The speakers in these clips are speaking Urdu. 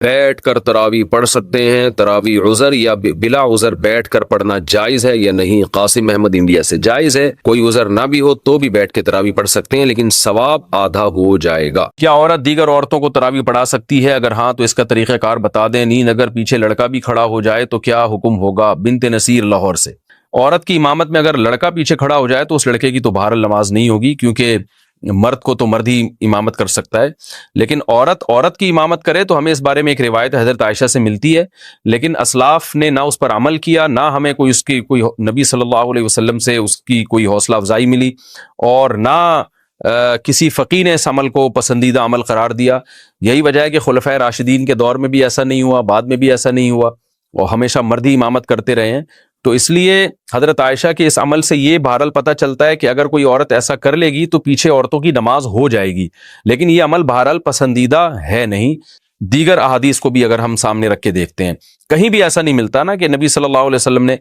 بیٹھ کر تراویح پڑھ سکتے ہیں؟ تراویح عذر یا بلا عذر بیٹھ کر پڑھنا جائز ہے یا نہیں؟ قاسم احمد انڈیا سے جائز ہے، کوئی عذر نہ بھی ہو تو بھی بیٹھ کے تراویح پڑھ سکتے ہیں، لیکن ثواب آدھا ہو جائے گا۔ کیا عورت دیگر عورتوں کو تراویح پڑھا سکتی ہے؟ اگر ہاں تو اس کا طریقہ کار بتا دیں۔ نیند اگر پیچھے لڑکا بھی کھڑا ہو جائے تو کیا حکم ہوگا؟ بنت نصیر لاہور سے۔ عورت کی امامت میں اگر لڑکا پیچھے کھڑا ہو جائے تو اس لڑکے کی تو بہرحال نماز نہیں ہوگی، کیونکہ مرد کو تو مرد ہی امامت کر سکتا ہے، لیکن عورت کی امامت کرے تو ہمیں اس بارے میں ایک روایت حضرت عائشہ سے ملتی ہے، لیکن اسلاف نے نہ اس پر عمل کیا، نہ ہمیں کوئی نبی صلی اللہ علیہ وسلم سے اس کی کوئی حوصلہ افزائی ملی، اور نہ کسی فقیہ نے اس عمل کو پسندیدہ عمل قرار دیا۔ یہی وجہ ہے کہ خلفائے راشدین کے دور میں بھی ایسا نہیں ہوا، بعد میں بھی ایسا نہیں ہوا، اور ہمیشہ مرد ہی امامت کرتے رہے ہیں۔ تو اس لیے حضرت عائشہ کے اس عمل سے یہ بہرحال پتہ چلتا ہے کہ اگر کوئی عورت ایسا کر لے گی تو پیچھے عورتوں کی نماز ہو جائے گی، لیکن یہ عمل بہرحال پسندیدہ ہے نہیں۔ دیگر احادیث کو بھی اگر ہم سامنے رکھ کے دیکھتے ہیں، کہیں بھی ایسا نہیں ملتا نا کہ نبی صلی اللہ علیہ وسلم نے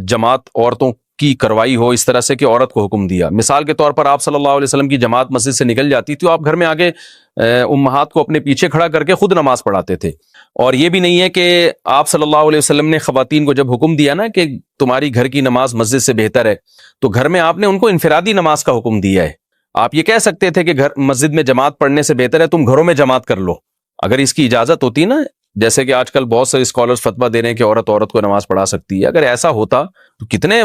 جماعت عورتوں کی کروائی ہو اس طرح سے کہ عورت کو حکم دیا۔ مثال کے طور پر آپ صلی اللہ علیہ وسلم کی جماعت مسجد سے نکل جاتی تو آپ گھر میں آگے امہات کو اپنے پیچھے کھڑا کر کے خود نماز پڑھاتے تھے۔ اور یہ بھی نہیں ہے کہ آپ صلی اللہ علیہ وسلم نے خواتین کو جب حکم دیا نا کہ تمہاری گھر کی نماز مسجد سے بہتر ہے، تو گھر میں آپ نے ان کو انفرادی نماز کا حکم دیا ہے۔ آپ یہ کہہ سکتے تھے کہ مسجد میں جماعت پڑھنے سے بہتر ہے تم گھروں میں جماعت کر لو، اگر اس کی اجازت ہوتی نا، جیسے کہ آج کل بہت سے اسکالرز فتویٰ دے رہے ہیں کہ عورت کو نماز پڑھا سکتی ہے۔ اگر ایسا ہوتا تو کتنے،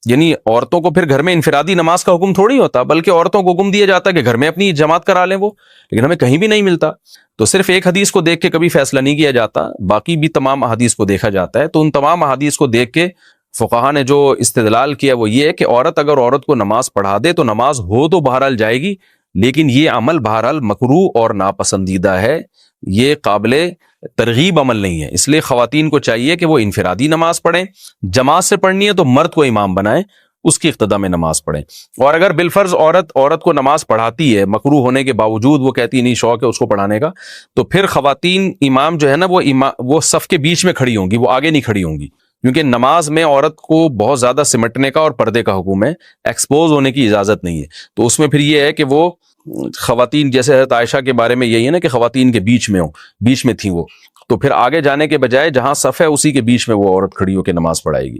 یعنی عورتوں کو پھر گھر میں انفرادی نماز کا حکم تھوڑی ہوتا، بلکہ عورتوں کو حکم دیا جاتا کہ گھر میں اپنی جماعت کرا لیں وہ، لیکن ہمیں کہیں بھی نہیں ملتا۔ تو صرف ایک حدیث کو دیکھ کے کبھی فیصلہ نہیں کیا جاتا، باقی بھی تمام احادیث کو دیکھا جاتا ہے۔ تو ان تمام احادیث کو دیکھ کے فقہا نے جو استدلال کیا وہ یہ ہے کہ اگر عورت کو نماز پڑھا دے تو نماز ہو تو بہرحال جائے گی، لیکن یہ عمل بہرحال مکروہ اور ناپسندیدہ ہے، یہ قابل ترغیب عمل نہیں ہے۔ اس لیے خواتین کو چاہیے کہ وہ انفرادی نماز پڑھیں، جماعت سے پڑھنی ہے تو مرد کو امام بنائیں، اس کی اقتداء میں نماز پڑھیں۔ اور اگر بالفرض عورت کو نماز پڑھاتی ہے مکروہ ہونے کے باوجود، وہ کہتی نہیں شوق ہے اس کو پڑھانے کا، تو پھر خواتین امام جو ہے نا وہ صف کے بیچ میں کھڑی ہوں گی، وہ آگے نہیں کھڑی ہوں گی، کیونکہ نماز میں عورت کو بہت زیادہ سمٹنے کا اور پردے کا حکم ہے، ایکسپوز ہونے کی اجازت نہیں ہے۔ تو اس میں پھر یہ ہے کہ وہ خواتین، جیسے حضرت عائشہ کے بارے میں یہی ہے نا کہ خواتین کے بیچ میں تھیں وہ، تو پھر آگے جانے کے بجائے جہاں صف ہے اسی کے بیچ میں وہ عورت کھڑی ہو کے نماز پڑھائے گی۔